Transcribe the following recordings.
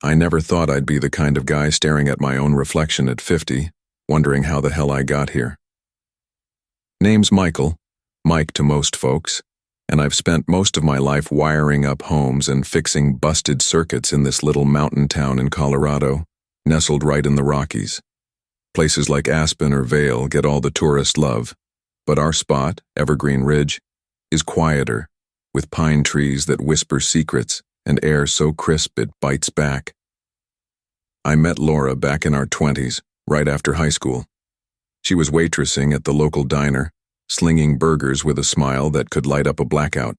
I never thought I'd be the kind of guy staring at my own reflection at 50, wondering how the hell I got here. Name's Michael, Mike to most folks, and I've spent most of my life wiring up homes and fixing busted circuits in this little mountain town in Colorado, nestled right in the Rockies. Places like Aspen or Vail get all the tourist love, but our spot, Evergreen Ridge, is quieter, with pine trees that whisper secrets and air so crisp it bites back. I met Laura back in our 20s, right after high school. She was waitressing at the local diner, slinging burgers with a smile that could light up a blackout.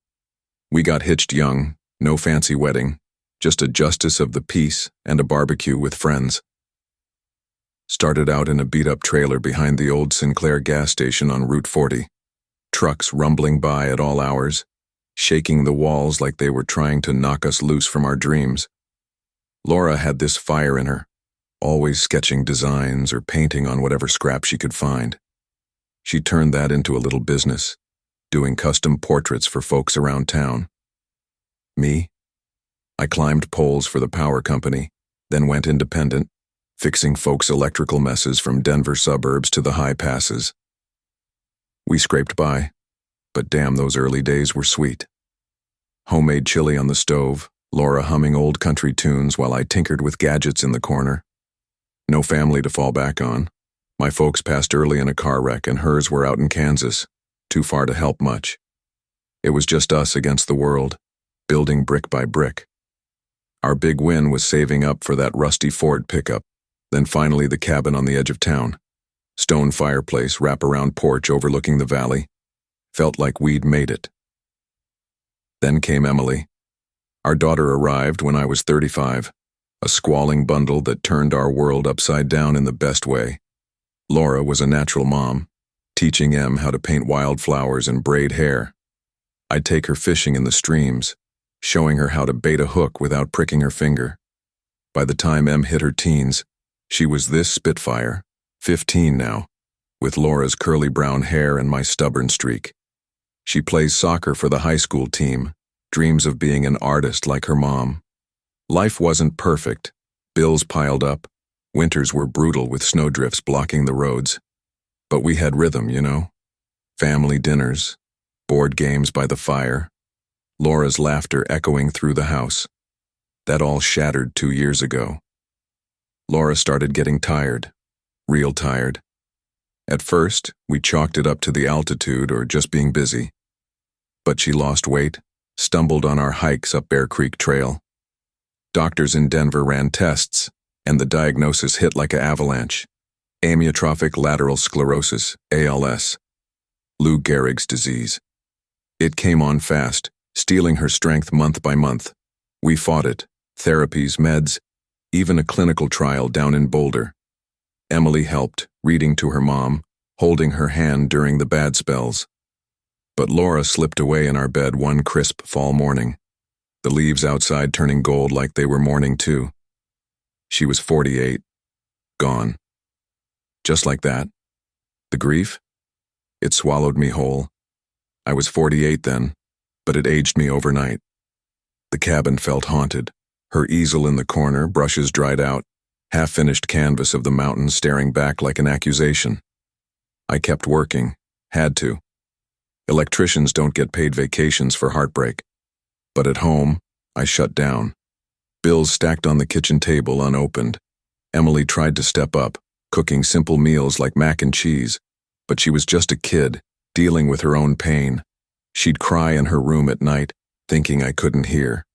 We got hitched young, no fancy wedding, just a justice of the peace and a barbecue with friends. Started out in a beat-up trailer behind the old Sinclair gas station on Route 40. Trucks rumbling by at all hours, shaking the walls like they were trying to knock us loose from our dreams. Laura had this fire in her, always sketching designs or painting on whatever scrap she could find. She turned that into a little business, doing custom portraits for folks around town. Me? I climbed poles for the power company, then went independent, fixing folks' electrical messes from Denver suburbs to the high passes. We scraped by, but damn, those early days were sweet. Homemade chili on the stove, Laura humming old country tunes while I tinkered with gadgets in the corner. No family to fall back on. My folks passed early in a car wreck and hers were out in Kansas, too far to help much. It was just us against the world, building brick by brick. Our big win was saving up for that rusty Ford pickup, then finally the cabin on the edge of town. Stone fireplace, wraparound porch overlooking the valley. Felt like we'd made it. Then came Emily. Our daughter arrived when I was 35, a squalling bundle that turned our world upside down in the best way. Laura was a natural mom, teaching Em how to paint wildflowers and braid hair. I'd take her fishing in the streams, showing her how to bait a hook without pricking her finger. By the time Em hit her teens, she was this Spitfire, 15 now, with Laura's curly brown hair and my stubborn streak. She plays soccer for the high school team, dreams of being an artist like her mom. Life wasn't perfect. Bills piled up. Winters were brutal with snowdrifts blocking the roads. But we had rhythm, you know? Family dinners, board games by the fire, Laura's laughter echoing through the house. That all shattered 2 years ago. Laura started getting tired, real tired. At first, we chalked it up to the altitude or just being busy. But she lost weight, stumbled on our hikes up Bear Creek Trail. Doctors in Denver ran tests, and the diagnosis hit like an avalanche. Amyotrophic lateral sclerosis, ALS. Lou Gehrig's disease. It came on fast, stealing her strength month by month. We fought it, therapies, meds, even a clinical trial down in Boulder. Emily helped, reading to her mom, holding her hand during the bad spells. But Laura slipped away in our bed one crisp fall morning, the leaves outside turning gold like they were mourning too. She was 48, gone. Just like that. The grief? It swallowed me whole. I was 48 then, but it aged me overnight. The cabin felt haunted, her easel in the corner, brushes dried out, half-finished canvas of the mountains staring back like an accusation. I kept working, had to. Electricians don't get paid vacations for heartbreak. But at home, I shut down. Bills stacked on the kitchen table unopened. Emily tried to step up, cooking simple meals like mac and cheese, but she was just a kid, dealing with her own pain. She'd cry in her room at night, thinking I couldn't hear.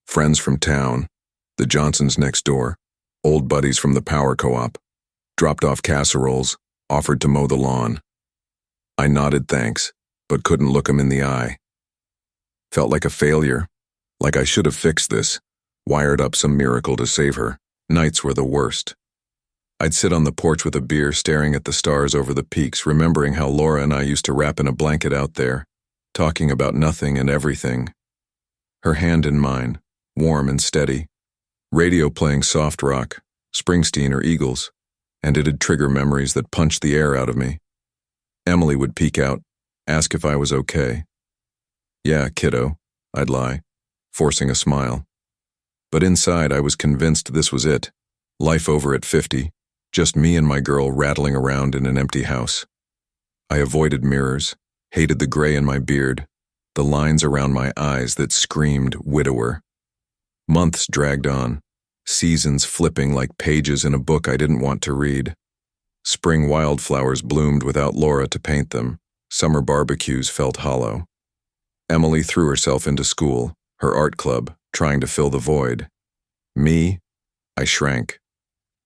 Friends from town, the Johnsons next door, old buddies from the power co-op, dropped off casseroles, offered to mow the lawn. I nodded thanks, but couldn't look 'em in the eye. Felt like a failure, like I should have fixed this, wired up some miracle to save her. Nights were the worst. I'd sit on the porch with a beer staring at the stars over the peaks, remembering how Laura and I used to wrap in a blanket out there, talking about nothing and everything. Her hand in mine, warm and steady. Radio playing soft rock, Springsteen or Eagles, and it'd trigger memories that punched the air out of me. Emily would peek out, ask if I was okay. Yeah, kiddo, I'd lie, forcing a smile. But inside I was convinced this was it. Life over at 50, just me and my girl rattling around in an empty house. I avoided mirrors, hated the gray in my beard, the lines around my eyes that screamed widower. Months dragged on, seasons flipping like pages in a book I didn't want to read. Spring wildflowers bloomed without Laura to paint them. Summer barbecues felt hollow. Emily threw herself into school, her art club, trying to fill the void. Me, I shrank.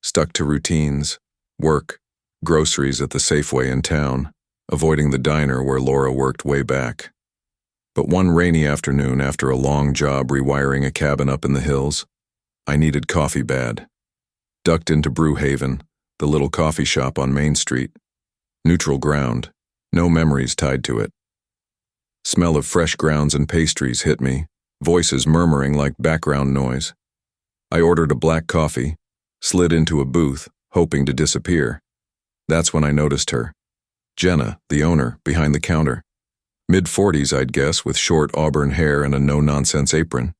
Stuck to routines, work, groceries at the Safeway in town, avoiding the diner where Laura worked way back. But one rainy afternoon, after a long job rewiring a cabin up in the hills, I needed coffee bad. Ducked into Brew Haven, the little coffee shop on Main Street. Neutral ground, no memories tied to it. Smell of fresh grounds and pastries hit me, voices murmuring like background noise. I ordered a black coffee, slid into a booth, hoping to disappear. That's when I noticed her. Jenna, the owner, behind the counter. Mid-40s, I'd guess, with short auburn hair and a no-nonsense apron.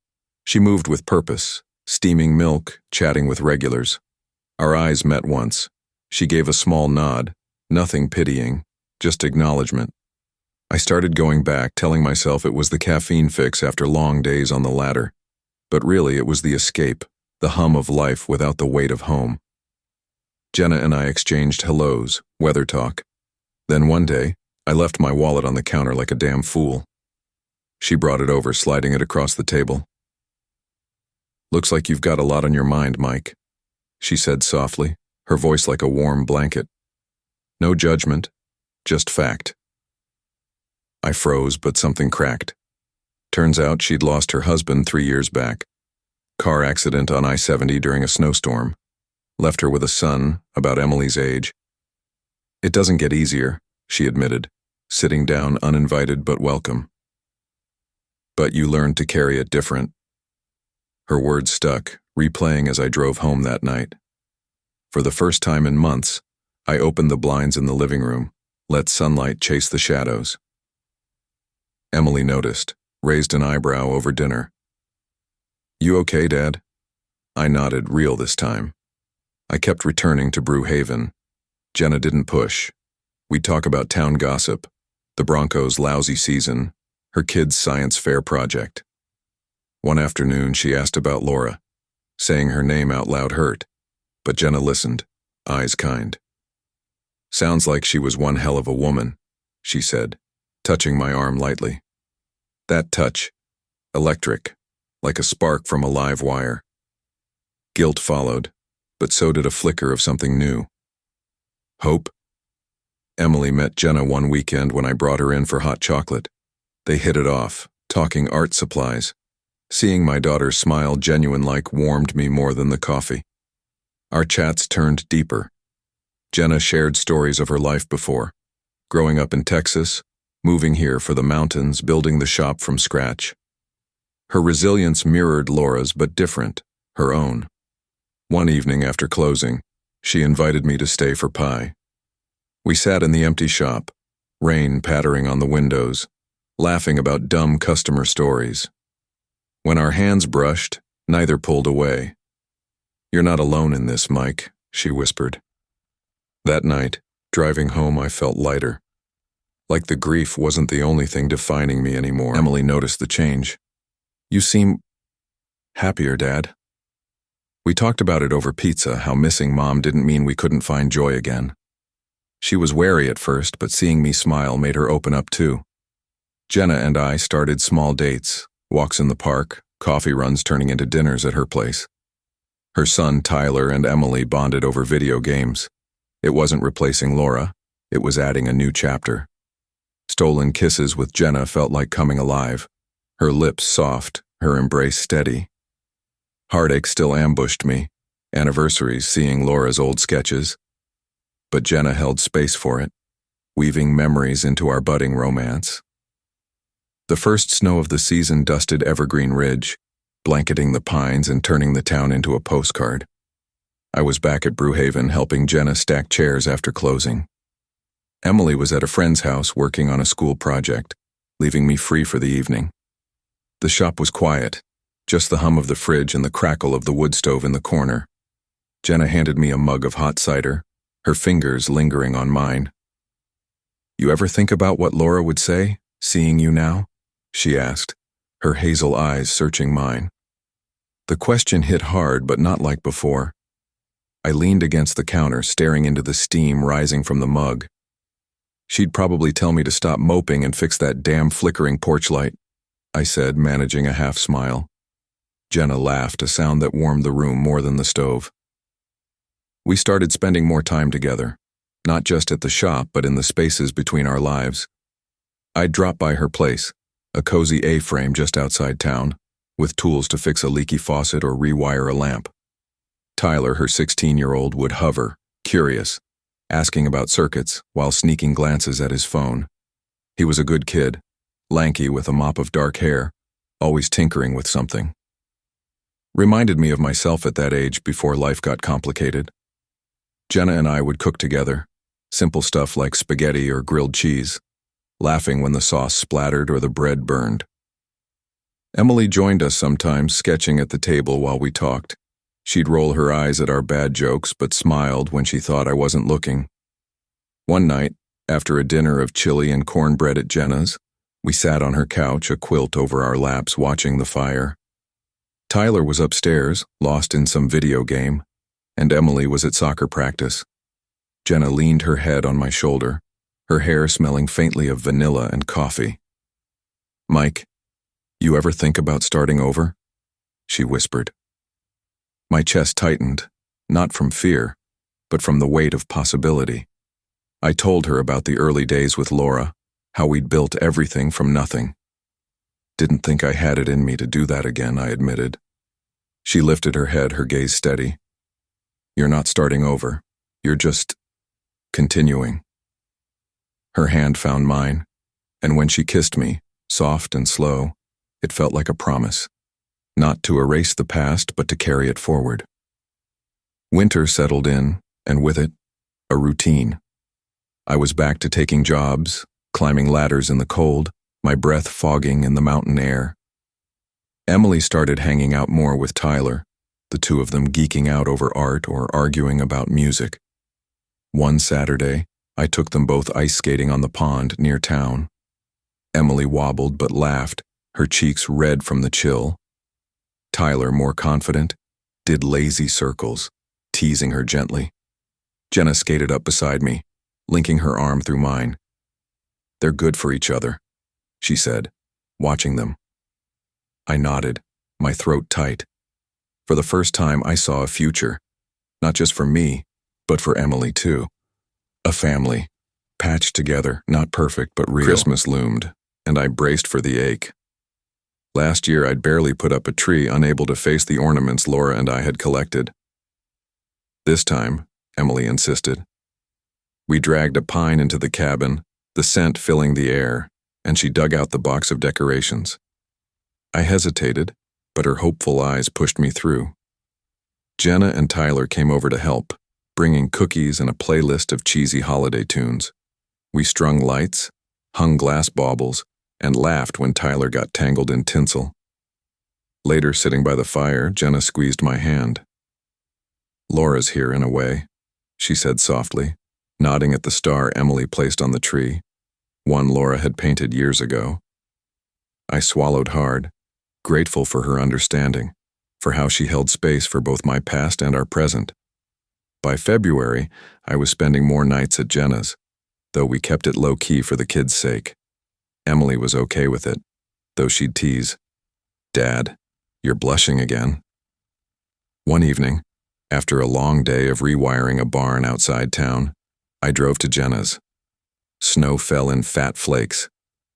She moved with purpose, steaming milk, chatting with regulars. Our eyes met once. She gave a small nod, nothing pitying, just acknowledgement. I started going back, telling myself it was the caffeine fix after long days on the ladder. But really, it was the escape, the hum of life without the weight of home. Jenna and I exchanged hellos, weather talk. Then one day, I left my wallet on the counter like a damn fool. She brought it over, sliding it across the table. "Looks like you've got a lot on your mind, Mike," she said softly, her voice like a warm blanket. No judgment, just fact. I froze, but something cracked. Turns out she'd lost her husband 3 years back. Car accident on I-70 during a snowstorm. Left her with a son, about Emily's age. "It doesn't get easier," she admitted, sitting down uninvited but welcome. "But you learned to carry it different." Her words stuck, replaying as I drove home that night. For the first time in months, I opened the blinds in the living room, let sunlight chase the shadows. Emily noticed, raised an eyebrow over dinner. "You okay, Dad?" I nodded, real this time. I kept returning to Brew Haven. Jenna didn't push. We'd talk about town gossip, the Broncos' lousy season, her kids' science fair project. One afternoon, she asked about Laura. Saying her name out loud hurt, but Jenna listened, eyes kind. "Sounds like she was one hell of a woman," she said, touching my arm lightly. That touch, electric, like a spark from a live wire. Guilt followed, but so did a flicker of something new. Hope. Emily met Jenna one weekend when I brought her in for hot chocolate. They hit it off, talking art supplies. Seeing my daughter smile genuine-like warmed me more than the coffee. Our chats turned deeper. Jenna shared stories of her life before, growing up in Texas, moving here for the mountains, building the shop from scratch. Her resilience mirrored Laura's, but different, her own. One evening after closing, she invited me to stay for pie. We sat in the empty shop, rain pattering on the windows, laughing about dumb customer stories. When our hands brushed, neither pulled away. "You're not alone in this, Mike," she whispered. That night, driving home, I felt lighter. Like the grief wasn't the only thing defining me anymore. Emily noticed the change. "You seem happier, Dad." We talked about it over pizza, how missing Mom didn't mean we couldn't find joy again. She was wary at first, but seeing me smile made her open up too. Jenna and I started small dates, walks in the park, coffee runs turning into dinners at her place. Her son Tyler and Emily bonded over video games. It wasn't replacing Laura, it was adding a new chapter. Stolen kisses with Jenna felt like coming alive, her lips soft, her embrace steady. Heartache still ambushed me, anniversaries, seeing Laura's old sketches. But Jenna held space for it, weaving memories into our budding romance. The first snow of the season dusted Evergreen Ridge, blanketing the pines and turning the town into a postcard. I was back at Brew Haven helping Jenna stack chairs after closing. Emily was at a friend's house working on a school project, leaving me free for the evening. The shop was quiet, just the hum of the fridge and the crackle of the wood stove in the corner. Jenna handed me a mug of hot cider, her fingers lingering on mine. "You ever think about what Laura would say, seeing you now?" she asked, her hazel eyes searching mine. The question hit hard, but not like before. I leaned against the counter, staring into the steam rising from the mug. "She'd probably tell me to stop moping and fix that damn flickering porch light," I said, managing a half smile. Jenna laughed, a sound that warmed the room more than the stove. We started spending more time together, not just at the shop, but in the spaces between our lives. I'd drop by her place, a cozy A-frame just outside town, with tools to fix a leaky faucet or rewire a lamp. Tyler, her 16-year-old, would hover, curious, asking about circuits while sneaking glances at his phone. He was a good kid, lanky with a mop of dark hair, always tinkering with something. Reminded me of myself at that age before life got complicated. Jenna and I would cook together, simple stuff like spaghetti or grilled cheese, laughing when the sauce splattered or the bread burned. Emily joined us sometimes, sketching at the table while we talked. She'd roll her eyes at our bad jokes but smiled when she thought I wasn't looking. One night, after a dinner of chili and cornbread at Jenna's, we sat on her couch, a quilt over our laps, watching the fire. Tyler was upstairs, lost in some video game, and Emily was at soccer practice. Jenna leaned her head on my shoulder, her hair smelling faintly of vanilla and coffee. "Mike, you ever think about starting over?" she whispered. My chest tightened, not from fear, but from the weight of possibility. I told her about the early days with Laura, how we'd built everything from nothing. "Didn't think I had it in me to do that again," I admitted. She lifted her head, her gaze steady. "You're not starting over. You're just continuing." Her hand found mine, and when she kissed me, soft and slow, it felt like a promise. Not to erase the past, but to carry it forward. Winter settled in, and with it, a routine. I was back to taking jobs, climbing ladders in the cold, my breath fogging in the mountain air. Emily started hanging out more with Tyler, the two of them geeking out over art or arguing about music. One Saturday, I took them both ice skating on the pond near town. Emily wobbled but laughed, her cheeks red from the chill. Tyler, more confident, did lazy circles, teasing her gently. Jenna skated up beside me, linking her arm through mine. "They're good for each other," she said, watching them. I nodded, my throat tight. For the first time, I saw a future, not just for me, but for Emily too. A family, patched together, not perfect but real. Christmas loomed, and I braced for the ache. Last year, I'd barely put up a tree, unable to face the ornaments Laura and I had collected. This time, Emily insisted. We dragged a pine into the cabin, the scent filling the air, and she dug out the box of decorations. I hesitated, but her hopeful eyes pushed me through. Jenna and Tyler came over to help, bringing cookies and a playlist of cheesy holiday tunes. We strung lights, hung glass baubles, and laughed when Tyler got tangled in tinsel. Later, sitting by the fire, Jenna squeezed my hand. "Laura's here in a way," she said softly, nodding at the star Emily placed on the tree, one Laura had painted years ago. I swallowed hard, grateful for her understanding, for how she held space for both my past and our present. By February, I was spending more nights at Jenna's, though we kept it low-key for the kids' sake. Emily was okay with it, though she'd tease, "Dad, you're blushing again." One evening, after a long day of rewiring a barn outside town, I drove to Jenna's. Snow fell in fat flakes,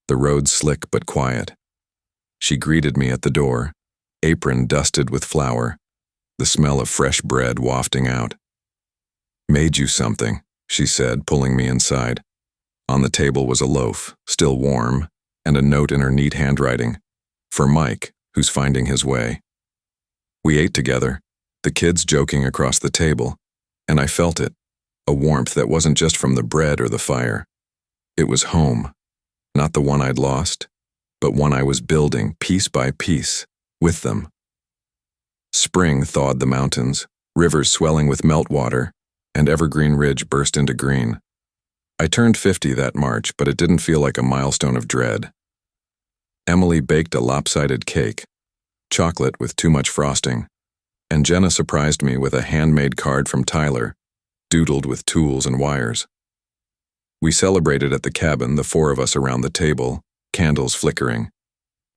the road slick but quiet. She greeted me at the door, apron dusted with flour, the smell of fresh bread wafting out. "Made you something," she said, pulling me inside. On the table was a loaf, still warm, and a note in her neat handwriting, "For Mike, who's finding his way." We ate together, the kids joking across the table, and I felt it, a warmth that wasn't just from the bread or the fire. It was home, not the one I'd lost, but one I was building piece by piece, with them, Spring thawed the mountains, rivers swelling with meltwater, and Evergreen Ridge burst into green. I turned 50 that March, but it didn't feel like a milestone of dread. Emily baked a lopsided cake, chocolate with too much frosting, and Jenna surprised me with a handmade card from Tyler, doodled with tools and wires. We celebrated at the cabin, the four of us around the table, candles flickering.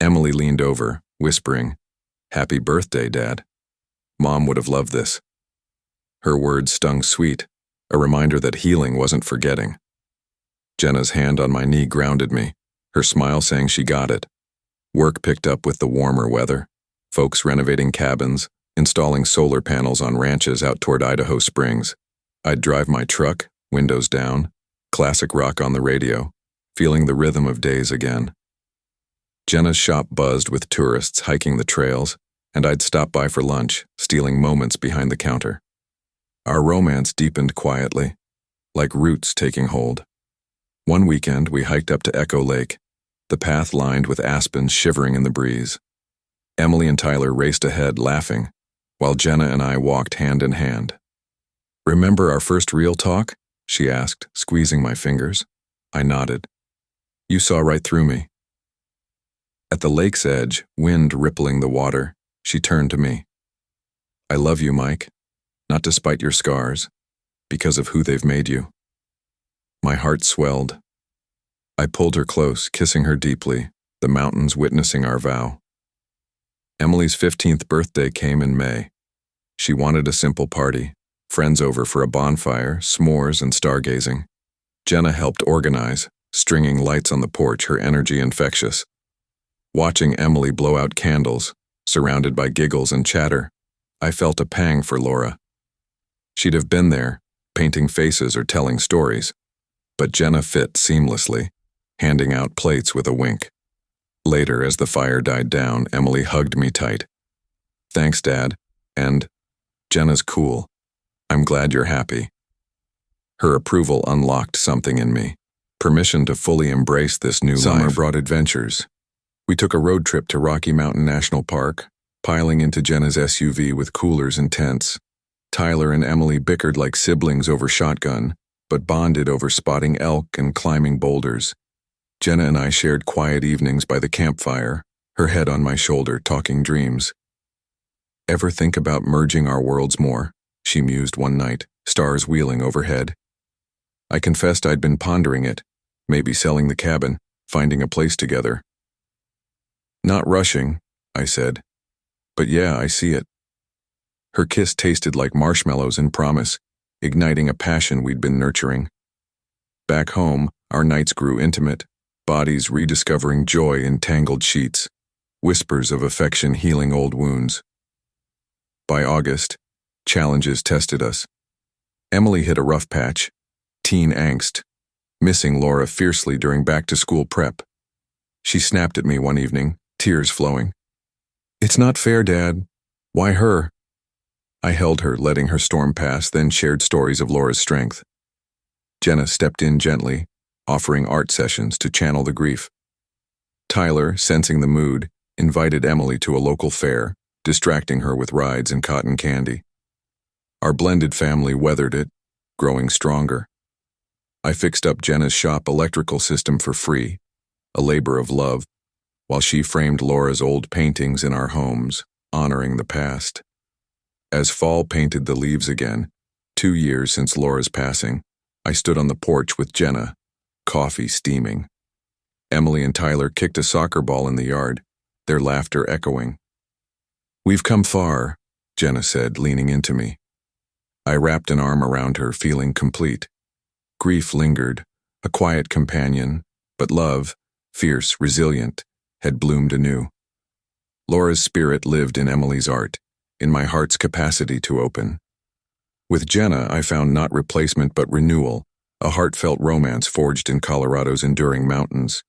Emily leaned over, whispering, "Happy birthday, Dad. Mom would have loved this." Her words stung sweet, a reminder that healing wasn't forgetting. Jenna's hand on my knee grounded me, her smile saying she got it. Work picked up with the warmer weather, folks renovating cabins, installing solar panels on ranches out toward Idaho Springs. I'd drive my truck, windows down, classic rock on the radio, feeling the rhythm of days again. Jenna's shop buzzed with tourists hiking the trails, and I'd stop by for lunch, stealing moments behind the counter. Our romance deepened quietly, like roots taking hold. One weekend, we hiked up to Echo Lake, the path lined with aspens shivering in the breeze. Emily and Tyler raced ahead, laughing, while Jenna and I walked hand in hand. "Remember our first real talk?" she asked, squeezing my fingers. I nodded. "You saw right through me." At the lake's edge, wind rippling the water, she turned to me. "I love you, Mike, not despite your scars, because of who they've made you." My heart swelled. I pulled her close, kissing her deeply, the mountains witnessing our vow. Emily's 15th birthday came in May. She wanted a simple party, friends over for a bonfire, s'mores, and stargazing. Jenna helped organize, stringing lights on the porch, her energy infectious. Watching Emily blow out candles, surrounded by giggles and chatter, I felt a pang for Laura. She'd have been there, painting faces or telling stories, but Jenna fit seamlessly, handing out plates with a wink. Later, as the fire died down, Emily hugged me tight. "Thanks, Dad," and "Jenna's cool. I'm glad you're happy." Her approval unlocked something in me, permission to fully embrace this new life. Summer brought adventures. We took a road trip to Rocky Mountain National Park, piling into Jenna's SUV with coolers and tents. Tyler and Emily bickered like siblings over shotgun, but bonded over spotting elk and climbing boulders. Jenna and I shared quiet evenings by the campfire, her head on my shoulder, talking dreams. "Ever think about merging our worlds more?" she mused one night, stars wheeling overhead. I confessed I'd been pondering it, maybe selling the cabin, finding a place together. "Not rushing," I said, "but yeah, I see it." Her kiss tasted like marshmallows and promise, igniting a passion we'd been nurturing. Back home, our nights grew intimate, bodies rediscovering joy in tangled sheets, whispers of affection healing old wounds. By August, challenges tested us. Emily hit a rough patch, teen angst, missing Laura fiercely during back-to-school prep. She snapped at me one evening, tears flowing. "It's not fair, Dad. Why her?" I held her, letting her storm pass, then shared stories of Laura's strength. Jenna stepped in gently, offering art sessions to channel the grief. Tyler, sensing the mood, invited Emily to a local fair, distracting her with rides and cotton candy. Our blended family weathered it, growing stronger. I fixed up Jenna's shop electrical system for free, a labor of love, while she framed Laura's old paintings in our homes, honoring the past. As fall painted the leaves again, 2 years since Laura's passing, I stood on the porch with Jenna, coffee steaming. Emily and Tyler kicked a soccer ball in the yard, their laughter echoing. "We've come far," Jenna said, leaning into me. I wrapped an arm around her, feeling complete. Grief lingered, a quiet companion, but love, fierce, resilient, had bloomed anew. Laura's spirit lived in Emily's art, in my heart's capacity to open. With Jenna, I found not replacement but renewal, a heartfelt romance forged in Colorado's enduring mountains.